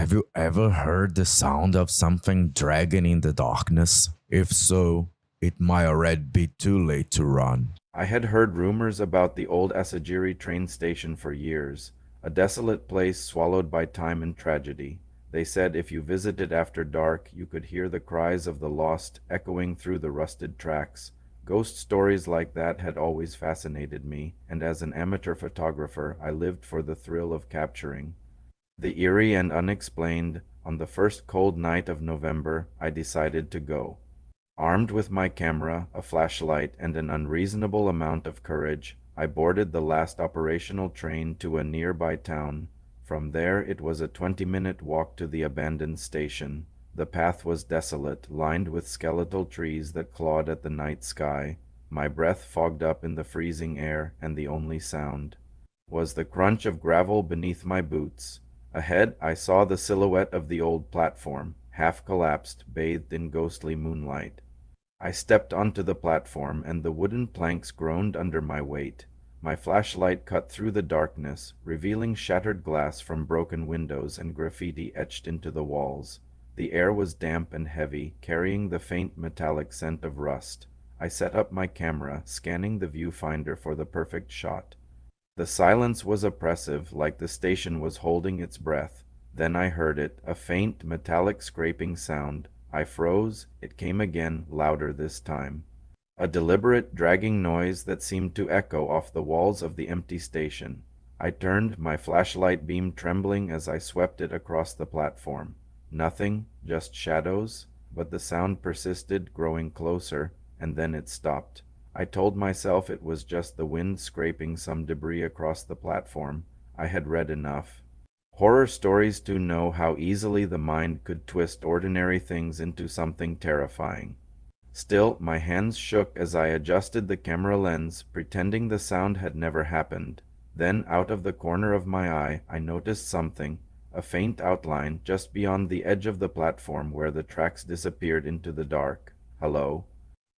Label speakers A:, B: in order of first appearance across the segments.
A: Have you ever heard the sound of something dragging in the darkness? If so, it might already be too late to run.
B: I had heard rumors about the old Asagiri train station for years, a desolate place swallowed by time and tragedy. They said if you visited after dark, you could hear the cries of the lost echoing through the rusted tracks. Ghost stories like that had always fascinated me, and as an amateur photographer, I lived for the thrill of capturing the eerie and unexplained. On the first cold night of November, I decided to go. Armed with my camera, a flashlight, and an unreasonable amount of courage, I boarded the last operational train to a nearby town. From there, it was a 20-minute walk to the abandoned station. The path was desolate, lined with skeletal trees that clawed at the night sky. My breath fogged up in the freezing air, and the only sound was the crunch of gravel beneath my boots. Ahead, I saw the silhouette of the old platform, half collapsed, bathed in ghostly moonlight. I stepped onto the platform, and the wooden planks groaned under my weight. My flashlight cut through the darkness, revealing shattered glass from broken windows and graffiti etched into the walls. The air was damp and heavy, carrying the faint metallic scent of rust. I set up my camera, scanning the viewfinder for the perfect shot. The silence was oppressive, like the station was holding its breath. Then I heard it, a faint, metallic scraping sound. I froze. It came again, louder this time. A deliberate, dragging noise that seemed to echo off the walls of the empty station. I turned, my flashlight beam trembling as I swept it across the platform. Nothing, just shadows, but the sound persisted, growing closer, and then it stopped. I told myself it was just the wind scraping some debris across the platform. I had read enough horror stories to know how easily the mind could twist ordinary things into something terrifying. Still, my hands shook as I adjusted the camera lens, pretending the sound had never happened. Then, out of the corner of my eye, I noticed something, a faint outline just beyond the edge of the platform where the tracks disappeared into the dark. Hello?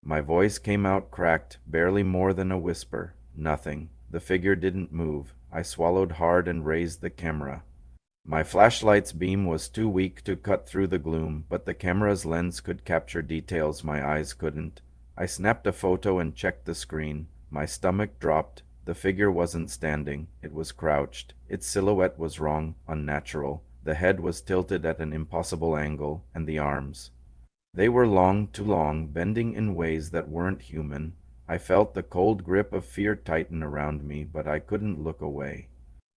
B: My voice came out cracked, barely more than a whisper. Nothing. The figure didn't move. I swallowed hard and raised the camera. My flashlight's beam was too weak to cut through the gloom, but the camera's lens could capture details my eyes couldn't. I snapped a photo and checked the screen. My stomach dropped. The figure wasn't standing. It was crouched. Its silhouette was wrong, unnatural. The head was tilted at an impossible angle, and the arms, they were long, too long, bending in ways that weren't human. I felt the cold grip of fear tighten around me, but I couldn't look away.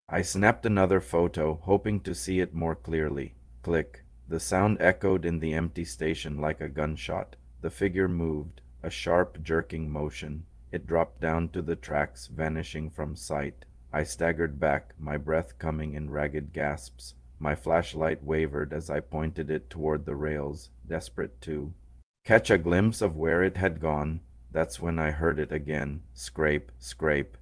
B: I snapped another photo, hoping to see it more clearly. Click. The sound echoed in the empty station like a gunshot. The figure moved, a sharp, jerking motion. It dropped down to the tracks, vanishing from sight. I staggered back, my breath coming in ragged gasps. My flashlight wavered as I pointed it toward the rails, desperate to catch a glimpse of where it had gone. That's when I heard it again. Scrape, scrape.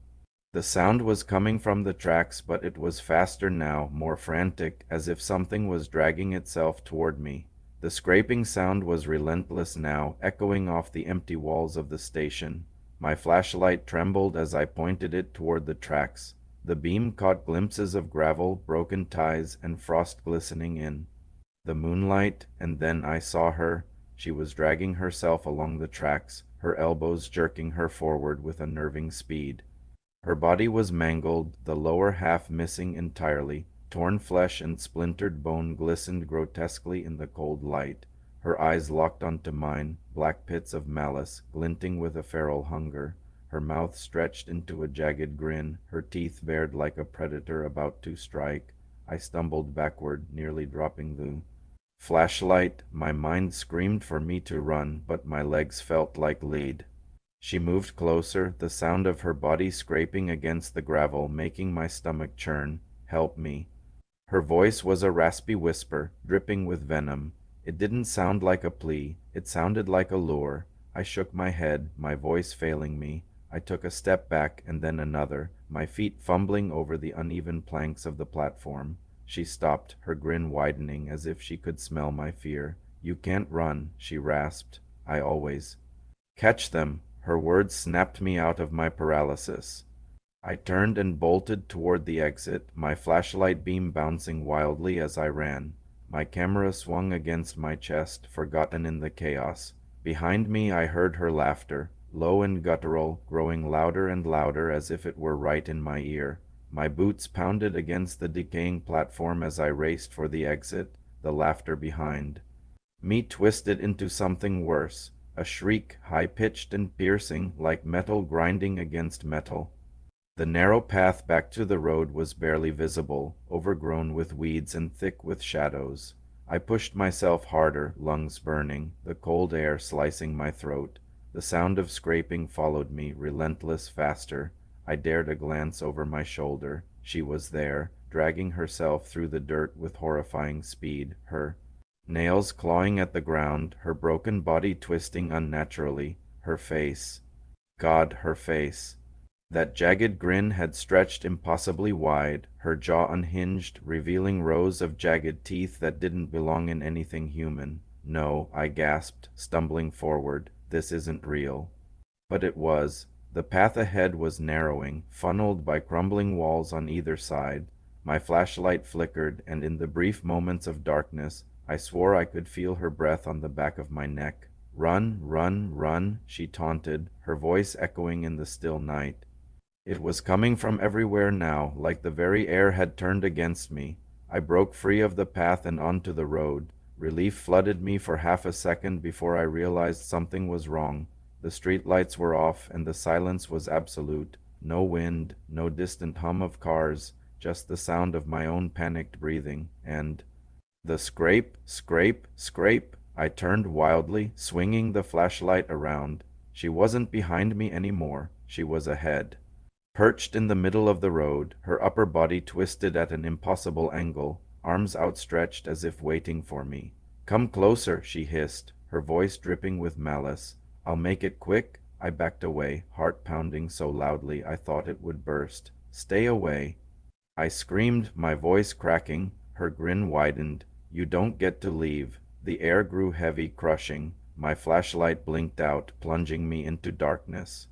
B: The sound was coming from the tracks, but it was faster now, more frantic, as if something was dragging itself toward me. The scraping sound was relentless now, echoing off the empty walls of the station. My flashlight trembled as I pointed it toward the tracks. The beam caught glimpses of gravel, broken ties, and frost glistening in the moonlight, and then I saw her. She was dragging herself along the tracks, her elbows jerking her forward with unnerving speed. Her body was mangled, the lower half missing entirely. Torn flesh and splintered bone glistened grotesquely in the cold light. Her eyes locked onto mine, black pits of malice, glinting with a feral hunger. Her mouth stretched into a jagged grin, her teeth bared like a predator about to strike. I stumbled backward, nearly dropping the flashlight. My mind screamed for me to run, but my legs felt like lead. She moved closer, the sound of her body scraping against the gravel making my stomach churn. Help me. Her voice was a raspy whisper, dripping with venom. It didn't sound like a plea, it sounded like a lure. I shook my head, my voice failing me. I took a step back and then another, my feet fumbling over the uneven planks of the platform. She stopped, her grin widening as if she could smell my fear. You can't run, she rasped. I always catch them. Her words snapped me out of my paralysis. I turned and bolted toward the exit, my flashlight beam bouncing wildly as I ran. My camera swung against my chest, forgotten in the chaos. Behind me I heard her laughter, low and guttural, growing louder and louder as if it were right in my ear. My boots pounded against the decaying platform as I raced for the exit, the laughter behind me twisted into something worse, a shriek high-pitched and piercing like metal grinding against metal. The narrow path back to the road was barely visible, overgrown with weeds and thick with shadows. I pushed myself harder, lungs burning, the cold air slicing my throat. The sound of scraping followed me, relentless, faster. I dared a glance over my shoulder. She was there, dragging herself through the dirt with horrifying speed, her nails clawing at the ground, her broken body twisting unnaturally, her face. God, her face. That jagged grin had stretched impossibly wide, her jaw unhinged, revealing rows of jagged teeth that didn't belong in anything human. No, I gasped, stumbling forward. This isn't real. But it was. The path ahead was narrowing, funneled by crumbling walls on either side. My flashlight flickered, and in the brief moments of darkness, I swore I could feel her breath on the back of my neck. Run, run, run, she taunted, her voice echoing in the still night. It was coming from everywhere now, like the very air had turned against me. I broke free of the path and onto the road. Relief flooded me for half a second before I realized something was wrong. The street lights were off and the silence was absolute. No wind, no distant hum of cars, just the sound of my own panicked breathing. And the scrape, scrape, scrape. I turned wildly, swinging the flashlight around. She wasn't behind me anymore. She was ahead. Perched in the middle of the road, her upper body twisted at an impossible angle, arms outstretched as if waiting for me. Come closer, she hissed, her voice dripping with malice. I'll make it quick. I backed away, heart pounding so loudly I thought it would burst. Stay away. I screamed, my voice cracking. Her grin widened. You don't get to leave. The air grew heavy, crushing. My flashlight blinked out, plunging me into darkness.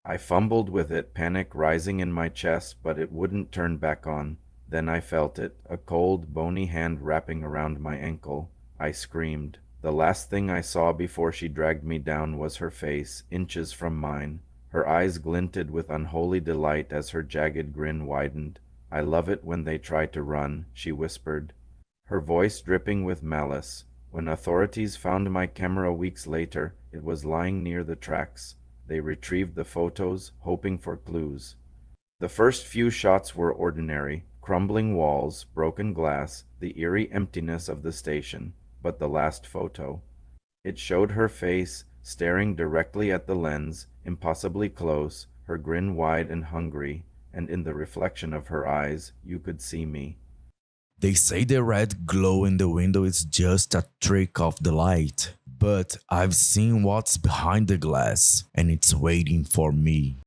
B: I fumbled with it, panic rising in my chest, but it wouldn't turn back on. Then I felt it, a cold, bony hand wrapping around my ankle. I screamed. The last thing I saw before she dragged me down was her face, inches from mine. Her eyes glinted with unholy delight as her jagged grin widened. I love it when they try to run, she whispered, her voice dripping with malice. When authorities found my camera weeks later, it was lying near the tracks. They retrieved the photos, hoping for clues. The first few shots were ordinary, crumbling walls, broken glass, the eerie emptiness of the station. But the last photo. It showed her face, staring directly at the lens, impossibly close, her grin wide and hungry, and in the reflection of her eyes, you could see me.
A: They say the red glow in the window is just a trick of the light, but I've seen what's behind the glass, and it's waiting for me.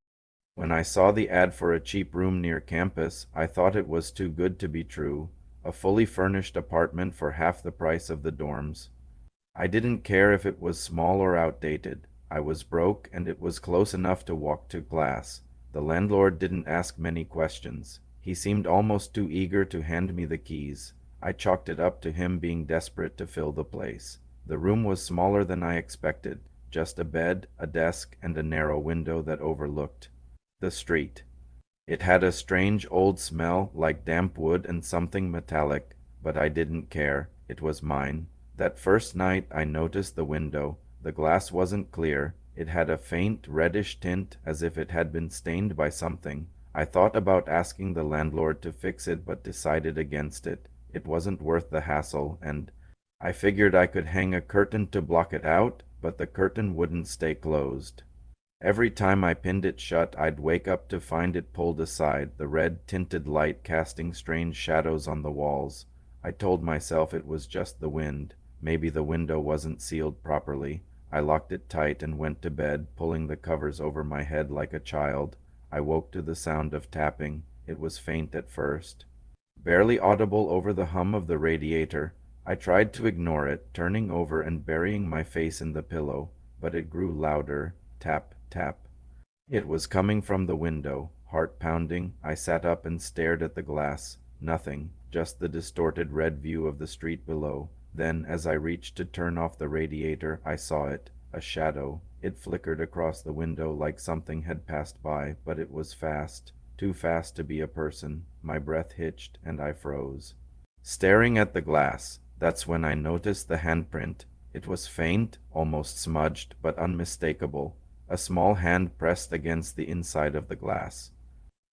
B: When I saw the ad for a cheap room near campus, I thought it was too good to be true. A fully furnished apartment for half the price of the dorms. I didn't care if it was small or outdated. I was broke and it was close enough to walk to class. The landlord didn't ask many questions. He seemed almost too eager to hand me the keys. I chalked it up to him being desperate to fill the place. The room was smaller than I expected. Just a bed, a desk, and a narrow window that overlooked the street. It had a strange old smell like damp wood and something metallic, but I didn't care. It was mine. That first night I noticed the window. The glass wasn't clear. It had a faint reddish tint as if it had been stained by something. I thought about asking the landlord to fix it but decided against it. It wasn't worth the hassle, and I figured I could hang a curtain to block it out, but the curtain wouldn't stay closed. Every time I pinned it shut, I'd wake up to find it pulled aside, the red tinted light casting strange shadows on the walls. I told myself it was just the wind. Maybe the window wasn't sealed properly. I locked it tight and went to bed, pulling the covers over my head like a child. I woke to the sound of tapping. It was faint at first, barely audible over the hum of the radiator. I tried to ignore it, turning over and burying my face in the pillow, but it grew louder. Tap, tap. It was coming from the window. Heart pounding, I sat up and stared at the glass. Nothing, just the distorted red view of the street below. Then, as I reached to turn off the radiator, I saw it, a shadow. It flickered across the window like something had passed by, but it was fast, too fast to be a person. My breath hitched, and I froze. Staring at the glass, that's when I noticed the handprint. It was faint, almost smudged, but unmistakable. A small hand pressed against the inside of the glass.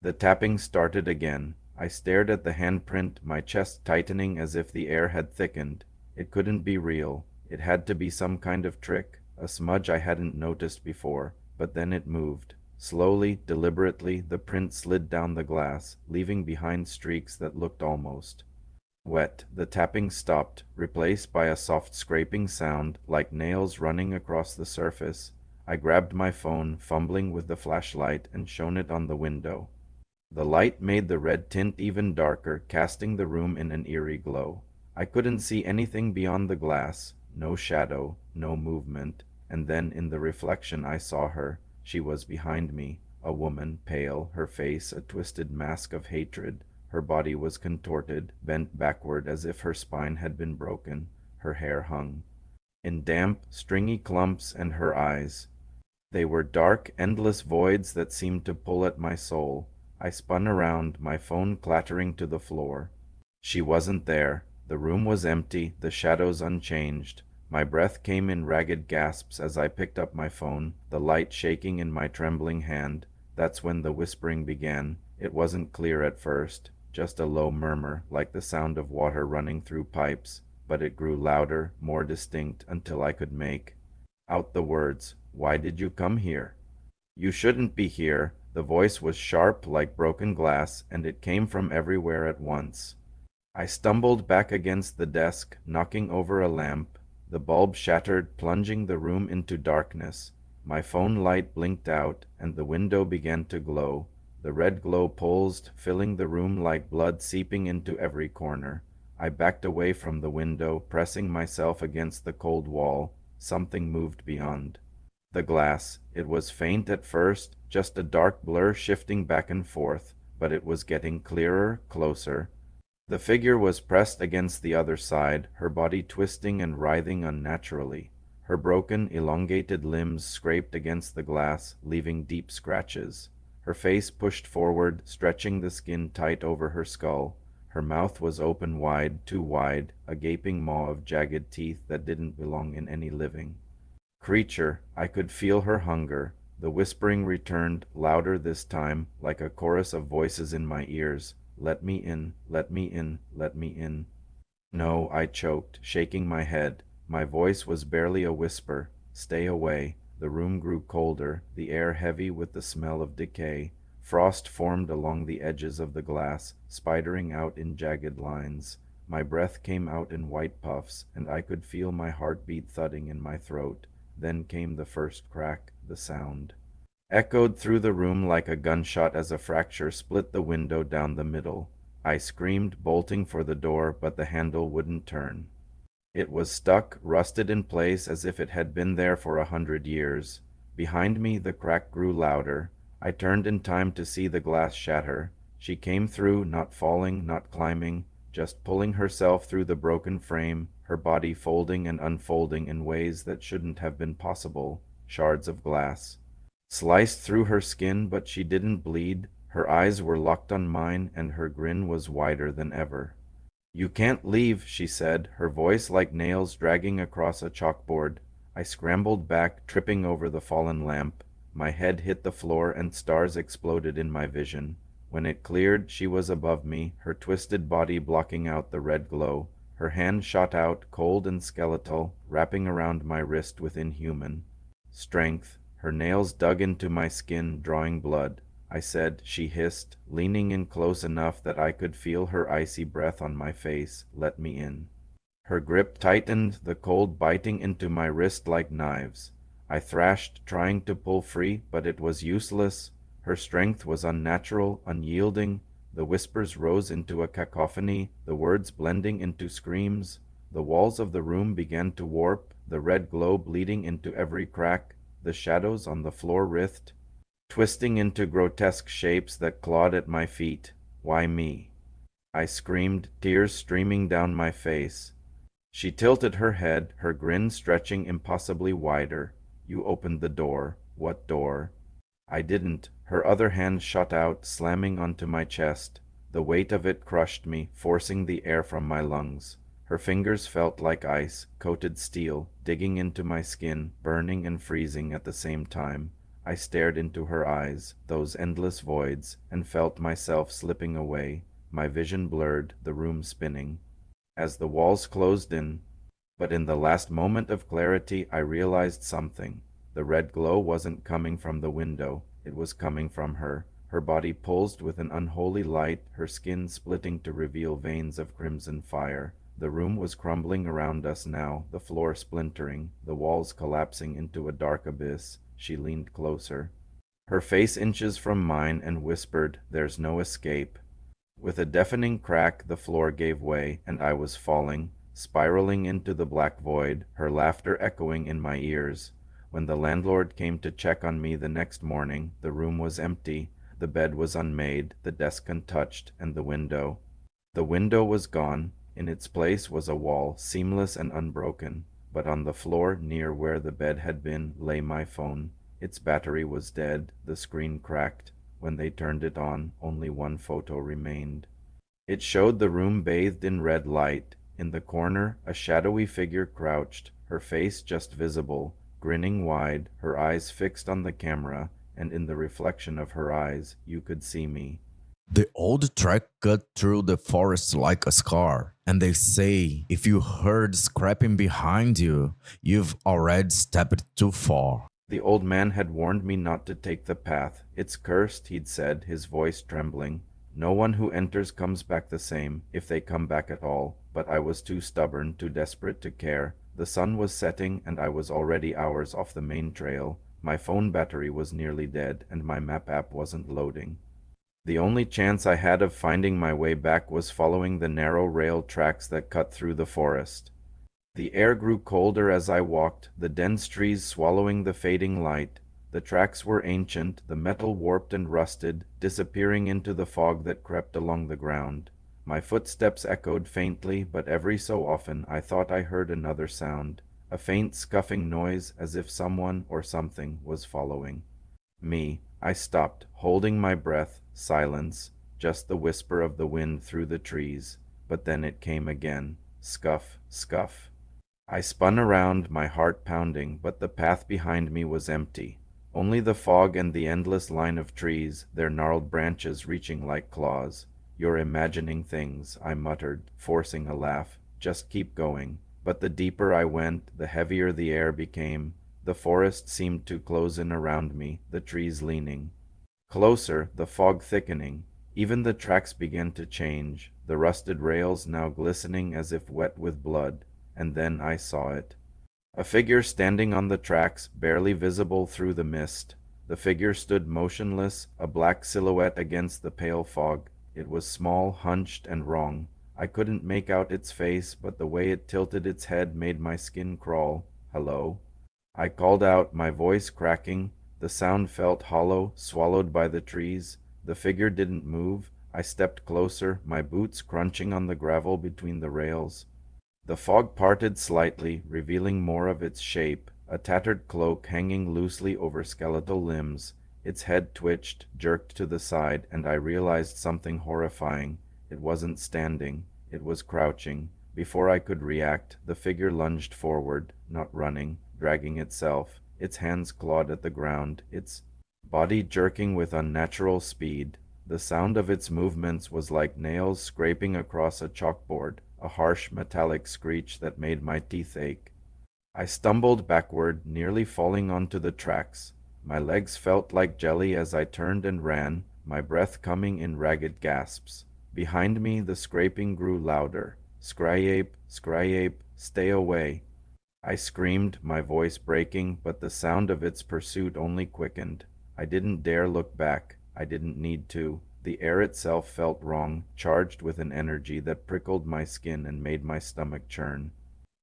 B: The tapping started again. I stared at the handprint, my chest tightening as if the air had thickened. It couldn't be real. It had to be some kind of trick, a smudge I hadn't noticed before. But then it moved. Slowly, deliberately, the print slid down the glass, leaving behind streaks that looked almost wet. The tapping stopped, replaced by a soft scraping sound, like nails running across the surface. I grabbed my phone, fumbling with the flashlight, and shone it on the window. The light made the red tint even darker, casting the room in an eerie glow. I couldn't see anything beyond the glass, no shadow, no movement, and then in the reflection I saw her. She was behind me, a woman, pale, her face a twisted mask of hatred. Her body was contorted, bent backward as if her spine had been broken. Her hair hung in damp, stringy clumps, and her eyes, they were dark, endless voids that seemed to pull at my soul. I spun around, my phone clattering to the floor. She wasn't there. The room was empty, the shadows unchanged. My breath came in ragged gasps as I picked up my phone, the light shaking in my trembling hand. That's when the whispering began. It wasn't clear at first, just a low murmur, like the sound of water running through pipes, but it grew louder, more distinct, until I could make out the words, "Why did you come here?" "You shouldn't be here." The voice was sharp like broken glass, and it came from everywhere at once. I stumbled back against the desk, knocking over a lamp. The bulb shattered, plunging the room into darkness. My phone light blinked out, and the window began to glow. The red glow pulsed, filling the room like blood seeping into every corner. I backed away from the window, pressing myself against the cold wall. Something moved beyond the glass. It was faint at first, just a dark blur shifting back and forth, but it was getting clearer, closer. The figure was pressed against the other side, her body twisting and writhing unnaturally. Her broken, elongated limbs scraped against the glass, leaving deep scratches. Her face pushed forward, stretching the skin tight over her skull. Her mouth was open wide, too wide, a gaping maw of jagged teeth that didn't belong in any living creature. I could feel her hunger. The whispering returned, louder this time, like a chorus of voices in my ears. "Let me in, let me in, let me in." "No," I choked, shaking my head. My voice was barely a whisper. "Stay away." The room grew colder, the air heavy with the smell of decay. Frost formed along the edges of the glass, spidering out in jagged lines. My breath came out in white puffs, and I could feel my heartbeat thudding in my throat. Then came the first crack, the sound echoed through the room like a gunshot as a fracture split the window down the middle. I screamed, bolting for the door, but the handle wouldn't turn. It was stuck, rusted in place as if it had been there for 100 years. Behind me, the crack grew louder. I turned in time to see the glass shatter. She came through, not falling, not climbing, just pulling herself through the broken frame, her body folding and unfolding in ways that shouldn't have been possible. Shards of glass sliced through her skin, but she didn't bleed. Her eyes were locked on mine, and her grin was wider than ever. "You can't leave," she said, her voice like nails dragging across a chalkboard. I scrambled back, tripping over the fallen lamp. My head hit the floor, and stars exploded in my vision. When it cleared, she was above me, her twisted body blocking out the red glow. Her hand shot out, cold and skeletal, wrapping around my wrist with inhuman strength. Her nails dug into my skin, drawing blood. "I said," she hissed, leaning in close enough that I could feel her icy breath on my face. "Let me in." Her grip tightened, the cold biting into my wrist like knives. I thrashed, trying to pull free, but it was useless. Her strength was unnatural, unyielding. The whispers rose into a cacophony, the words blending into screams. The walls of the room began to warp, the red glow bleeding into every crack. The shadows on the floor writhed, twisting into grotesque shapes that clawed at my feet. Why me? I screamed, tears streaming down my face. She tilted her head, her grin stretching impossibly wider. You opened the door. What door? I didn't. Her other hand shot out, slamming onto my chest. The weight of it crushed me, forcing the air from my lungs. Her fingers felt like ice, coated steel, digging into my skin, burning and freezing at the same time. I stared into her eyes, those endless voids, and felt myself slipping away, my vision blurred, the room spinning. As the walls closed in, but in the last moment of clarity, I realized something. The red glow wasn't coming from the window, it was coming from her. Her body pulsed with an unholy light, her skin splitting to reveal veins of crimson fire. The room was crumbling around us now, the floor splintering, the walls collapsing into a dark abyss. She leaned closer, her face inches from mine, and whispered, "There's no escape." With a deafening crack, the floor gave way, and I was falling, spiraling into the black void, her laughter echoing in my ears. When the landlord came to check on me the next morning, the room was empty, the bed was unmade, the desk untouched, and the window. The window was gone. In its place was a wall, seamless and unbroken, but on the floor near where the bed had been lay my phone. Its battery was dead, the screen cracked. When they turned it on, only one photo remained. It showed the room bathed in red light. In the corner, a shadowy figure crouched, her face just visible, grinning wide, her eyes fixed on the camera, and in the reflection of her eyes, you could see me.
A: The old track cut through the forest like a scar, and they say if you heard scraping behind you, you've already stepped too far.
B: The old man had warned me not to take the path. It's cursed, he'd said, his voice trembling. No one who enters comes back the same, if they come back at all. But I was too stubborn, too desperate to care. The sun was setting, and I was already hours off the main trail. My phone battery was nearly dead, and my map app wasn't loading. The only chance I had of finding my way back was following the narrow rail tracks that cut through the forest. The air grew colder as I walked, the dense trees swallowing the fading light. The tracks were ancient, the metal warped and rusted, disappearing into the fog that crept along the ground. My footsteps echoed faintly, but every so often I thought I heard another sound, a faint scuffing noise as if someone or something was following me. I stopped, holding my breath, silence, just the whisper of the wind through the trees. But then it came again, scuff, scuff. I spun around, my heart pounding, but the path behind me was empty. Only the fog and the endless line of trees, their gnarled branches reaching like claws. "You're imagining things," I muttered, forcing a laugh. "Just keep going." But the deeper I went, the heavier the air became. The forest seemed to close in around me, the trees leaning closer, the fog thickening. Even the tracks began to change, the rusted rails now glistening as if wet with blood. And then I saw it. A figure standing on the tracks, barely visible through the mist. The figure stood motionless, a black silhouette against the pale fog. It was small, hunched, and wrong. I couldn't make out its face, but the way it tilted its head made my skin crawl. "Hello?" I called out, my voice cracking. The sound felt hollow, swallowed by the trees. The figure didn't move. I stepped closer, my boots crunching on the gravel between the rails. The fog parted slightly, revealing more of its shape, a tattered cloak hanging loosely over skeletal limbs. Its head twitched, jerked to the side, and I realized something horrifying. It wasn't standing, it was crouching. Before I could react, the figure lunged forward, not running, dragging itself, its hands clawed at the ground, its body jerking with unnatural speed. The sound of its movements was like nails scraping across a chalkboard, a harsh metallic screech that made my teeth ache. I stumbled backward, nearly falling onto the tracks. My legs felt like jelly as I turned and ran, my breath coming in ragged gasps. Behind me, the scraping grew louder. Scryape, stay away." I screamed, my voice breaking, but the sound of its pursuit only quickened. I didn't dare look back. I didn't need to. The air itself felt wrong, charged with an energy that prickled my skin and made my stomach churn.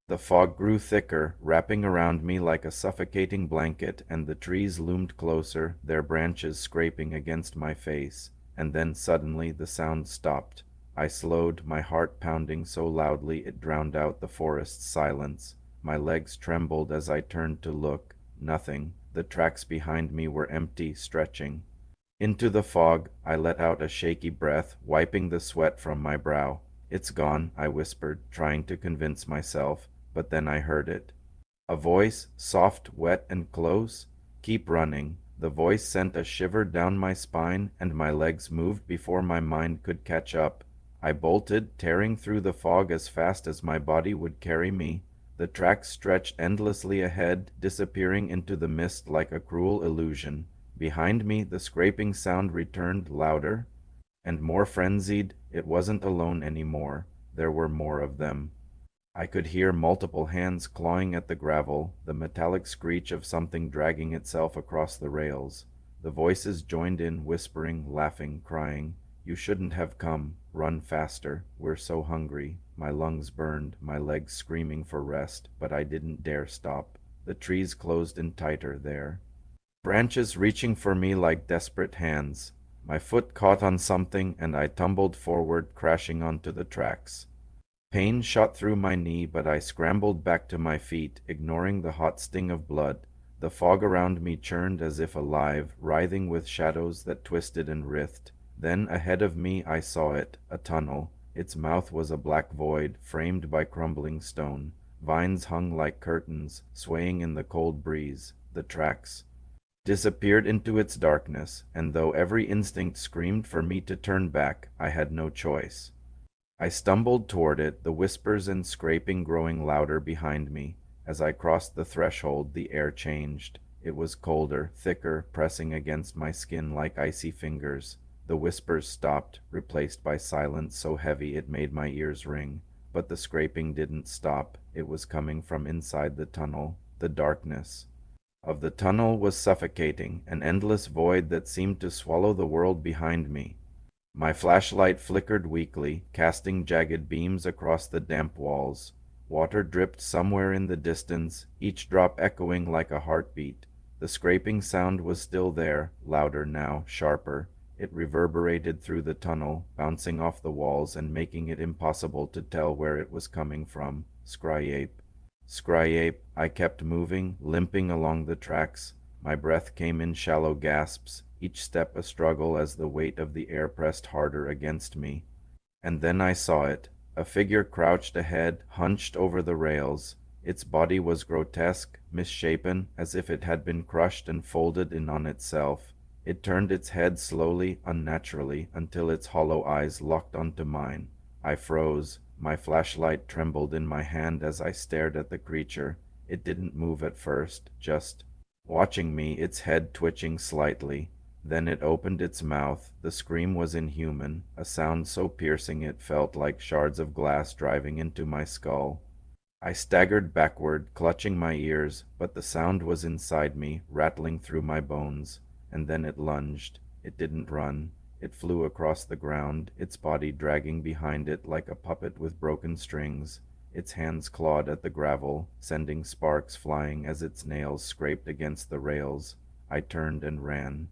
B: The fog grew thicker, wrapping around me like a suffocating blanket, and the trees loomed closer, their branches scraping against my face. And then suddenly the sound stopped. I slowed, my heart pounding so loudly it drowned out the forest's silence. My legs trembled as I turned to look. Nothing. The tracks behind me were empty, stretching. Into the fog, I let out a shaky breath, wiping the sweat from my brow. It's gone, I whispered, trying to convince myself, but then I heard it. A voice, soft, wet, and close. Keep running. The voice sent a shiver down my spine, and my legs moved before my mind could catch up. I bolted, tearing through the fog as fast as my body would carry me. The tracks stretched endlessly ahead, disappearing into the mist like a cruel illusion. Behind me, the scraping sound returned, louder and more frenzied. It wasn't alone anymore. There were more of them. I could hear multiple hands clawing at the gravel, the metallic screech of something dragging itself across the rails. The voices joined in, whispering, laughing, crying. You shouldn't have come. Run faster. We're so hungry. My lungs burned, my legs screaming for rest, but I didn't dare stop. The trees closed in tighter there, branches reaching for me like desperate hands. My foot caught on something, and I tumbled forward, crashing onto the tracks. Pain shot through my knee, but I scrambled back to my feet, ignoring the hot sting of blood. The fog around me churned as if alive, writhing with shadows that twisted and writhed. Then ahead of me I saw it, a tunnel. Its mouth was a black void, framed by crumbling stone. Vines hung like curtains, swaying in the cold breeze. The tracks disappeared into its darkness, and though every instinct screamed for me to turn back, I had no choice. I stumbled toward it, the whispers and scraping growing louder behind me. As I crossed the threshold, the air changed. It was colder, thicker, pressing against my skin like icy fingers. The whispers stopped, replaced by silence so heavy it made my ears ring. But the scraping didn't stop. It was coming from inside the tunnel, the darkness of the tunnel was suffocating, an endless void that seemed to swallow the world behind me. My flashlight flickered weakly, casting jagged beams across the damp walls. Water dripped somewhere in the distance, each drop echoing like a heartbeat. The scraping sound was still there, louder now, sharper. It reverberated through the tunnel, bouncing off the walls and making it impossible to tell where it was coming from. Scryape. Scryape. I kept moving, limping along the tracks. My breath came in shallow gasps, each step a struggle as the weight of the air pressed harder against me. And then I saw it. A figure crouched ahead, hunched over the rails. Its body was grotesque, misshapen, as if it had been crushed and folded in on itself. It turned its head slowly, unnaturally, until its hollow eyes locked onto mine. I froze. My flashlight trembled in my hand as I stared at the creature. It didn't move at first, just watching me, its head twitching slightly. Then it opened its mouth. The scream was inhuman, a sound so piercing it felt like shards of glass driving into my skull. I staggered backward, clutching my ears, but the sound was inside me, rattling through my bones. And then it lunged. It didn't run. It flew across the ground, its body dragging behind it like a puppet with broken strings. Its hands clawed at the gravel, sending sparks flying as its nails scraped against the rails. I turned and ran,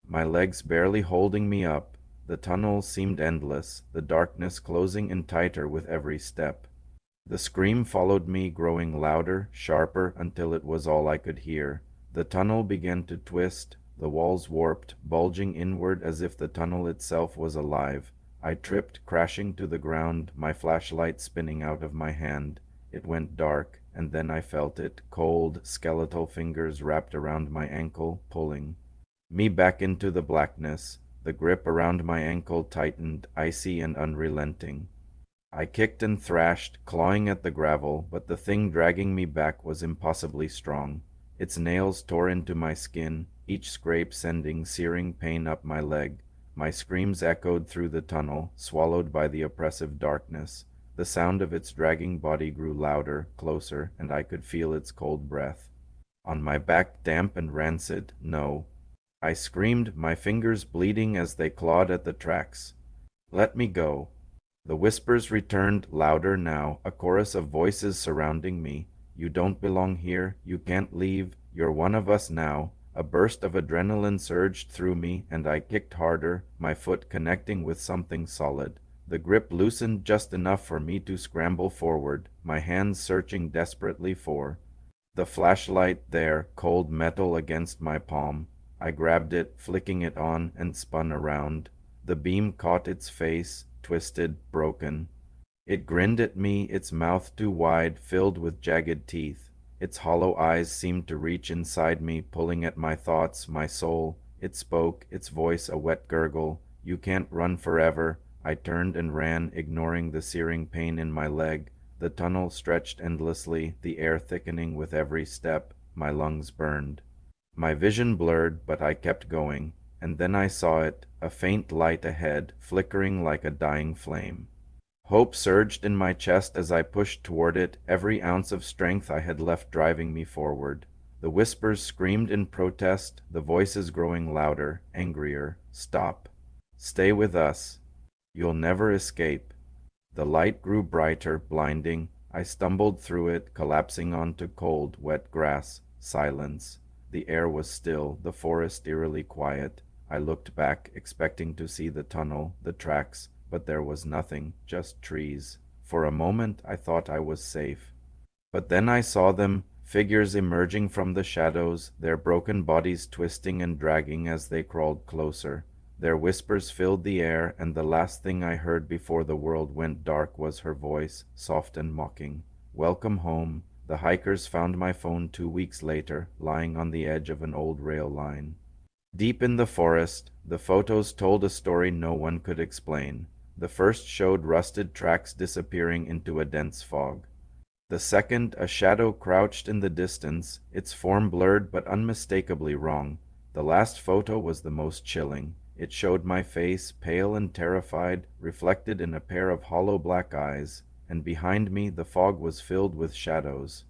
B: my legs barely holding me up. The tunnel seemed endless, the darkness closing in tighter with every step. The scream followed me, growing louder, sharper, until it was all I could hear. The tunnel began to twist, the walls warped, bulging inward as if the tunnel itself was alive. I tripped, crashing to the ground, my flashlight spinning out of my hand. It went dark, and then I felt it, cold, skeletal fingers wrapped around my ankle, pulling me back into the blackness. The grip around my ankle tightened, icy and unrelenting. I kicked and thrashed, clawing at the gravel, but the thing dragging me back was impossibly strong. Its nails tore into my skin, each scrape sending searing pain up my leg. My screams echoed through the tunnel, swallowed by the oppressive darkness. The sound of its dragging body grew louder, closer, and I could feel its cold breath. On my back, damp and rancid, no. I screamed, my fingers bleeding as they clawed at the tracks. Let me go. The whispers returned, louder now, a chorus of voices surrounding me. You don't belong here. You can't leave. You're one of us now. A burst of adrenaline surged through me, and I kicked harder, my foot connecting with something solid. The grip loosened just enough for me to scramble forward, my hands searching desperately for the flashlight there, cold metal against my palm. I grabbed it, flicking it on, and spun around. The beam caught its face, twisted, broken. It grinned at me, its mouth too wide, filled with jagged teeth. Its hollow eyes seemed to reach inside me, pulling at my thoughts, my soul. It spoke, its voice a wet gurgle. You can't run forever. I turned and ran, ignoring the searing pain in my leg. The tunnel stretched endlessly, the air thickening with every step. My lungs burned. My vision blurred, but I kept going. And then I saw it, a faint light ahead, flickering like a dying flame. Hope surged in my chest as I pushed toward it, every ounce of strength I had left driving me forward. The whispers screamed in protest, the voices growing louder, angrier. Stop. Stay with us. You'll never escape. The light grew brighter, blinding. I stumbled through it, collapsing onto cold, wet grass. Silence. The air was still, the forest eerily quiet. I looked back, expecting to see the tunnel, the tracks, but there was nothing, just trees. For a moment I thought I was safe. But then I saw them, figures emerging from the shadows, their broken bodies twisting and dragging as they crawled closer. Their whispers filled the air, and the last thing I heard before the world went dark was her voice, soft and mocking. Welcome home. The hikers found my phone 2 weeks later, lying on the edge of an old rail line. Deep in the forest, the photos told a story no one could explain. The first showed rusted tracks disappearing into a dense fog. The second, a shadow crouched in the distance, its form blurred but unmistakably wrong. The last photo was the most chilling. It showed my face, pale and terrified, reflected in a pair of hollow black eyes, and behind me the fog was filled with shadows.